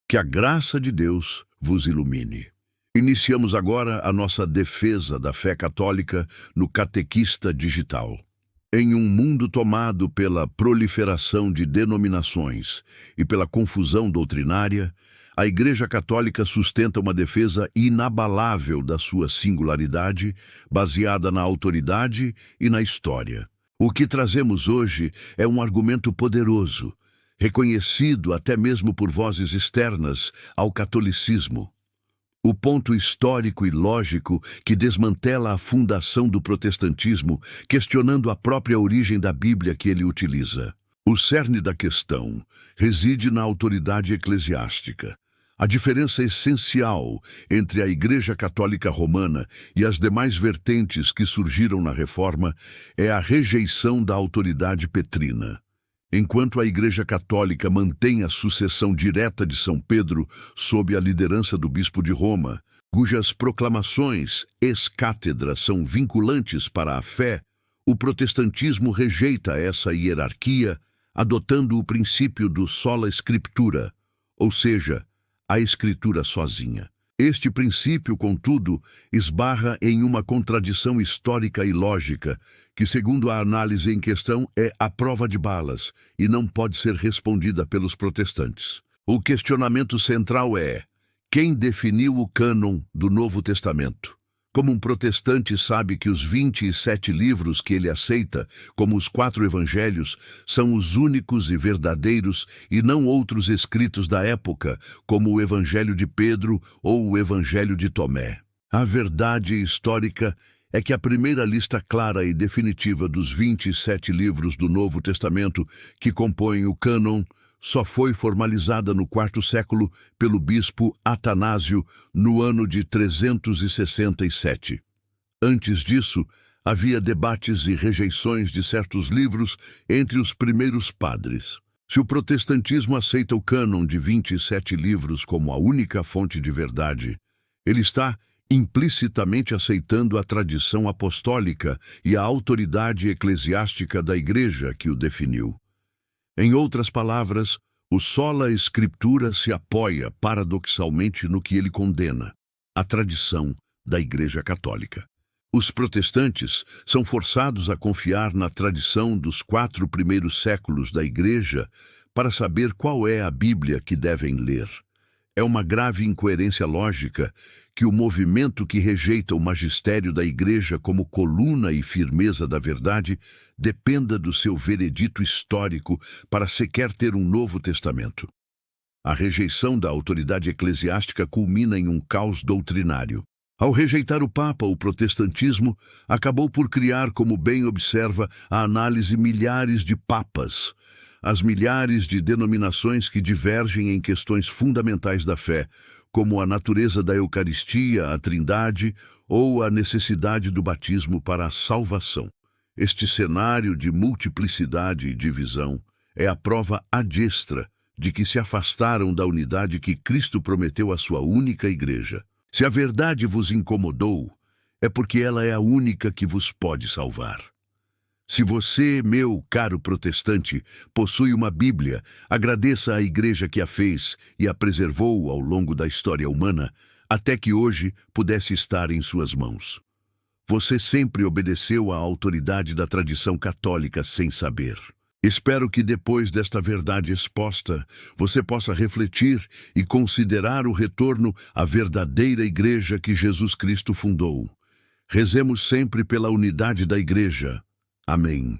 Que a graça de Deus vos ilumine. Iniciamos agora a nossa defesa da fé católica no Catequista Digital. Em um mundo tomado pela proliferação de denominações e pela confusão doutrinária, a Igreja Católica sustenta uma defesa inabalável da sua singularidade, baseada na autoridade e na história. O que trazemos hoje é um argumento poderoso, reconhecido até mesmo por vozes externas ao catolicismo. O ponto histórico e lógico que desmantela a fundação do protestantismo, questionando a própria origem da Bíblia que ele utiliza. O cerne da questão reside na autoridade eclesiástica. A diferença essencial entre a Igreja Católica Romana e as demais vertentes que surgiram na Reforma é a rejeição da autoridade petrina. Enquanto a Igreja Católica mantém a sucessão direta de São Pedro sob a liderança do Bispo de Roma, cujas proclamações ex-cátedra são vinculantes para a fé, o protestantismo rejeita essa hierarquia, adotando o princípio do sola scriptura, ou seja, a Escritura sozinha. Este princípio, contudo, esbarra em uma contradição histórica e lógica, que, segundo a análise em questão, é à prova de balas e não pode ser respondida pelos protestantes. O questionamento central é: quem definiu o cânon do Novo Testamento? Como um protestante sabe que os 27 livros que ele aceita, como os 4 evangelhos, são os únicos e verdadeiros e não outros escritos da época, como o Evangelho de Pedro ou o Evangelho de Tomé? A verdade histórica é que a primeira lista clara e definitiva dos 27 livros do Novo Testamento que compõem o cânon só foi formalizada no IV século pelo bispo Atanásio no ano de 367. Antes disso, havia debates e rejeições de certos livros entre os primeiros padres. Se o protestantismo aceita o cânon de 27 livros como a única fonte de verdade, ele está implicitamente aceitando a tradição apostólica e a autoridade eclesiástica da Igreja que o definiu. Em outras palavras, o sola scriptura se apoia paradoxalmente no que ele condena, a tradição da Igreja Católica. Os protestantes são forçados a confiar na tradição dos 4 primeiros séculos da Igreja para saber qual é a Bíblia que devem ler. É uma grave incoerência lógica que o movimento que rejeita o magistério da Igreja como coluna e firmeza da verdade dependa do seu veredito histórico para sequer ter um Novo Testamento. A rejeição da autoridade eclesiástica culmina em um caos doutrinário. Ao rejeitar o Papa, o protestantismo acabou por criar, como bem observa a análise, milhares de papas, as milhares de denominações que divergem em questões fundamentais da fé, como a natureza da Eucaristia, a Trindade ou a necessidade do batismo para a salvação. Este cenário de multiplicidade e divisão é a prova adestra de que se afastaram da unidade que Cristo prometeu à sua única Igreja. Se a verdade vos incomodou, é porque ela é a única que vos pode salvar. Se você, meu caro protestante, possui uma Bíblia, agradeça à Igreja que a fez e a preservou ao longo da história humana, até que hoje pudesse estar em suas mãos. Você sempre obedeceu à autoridade da tradição católica sem saber. Espero que depois desta verdade exposta, você possa refletir e considerar o retorno à verdadeira Igreja que Jesus Cristo fundou. Rezemos sempre pela unidade da Igreja. Amém.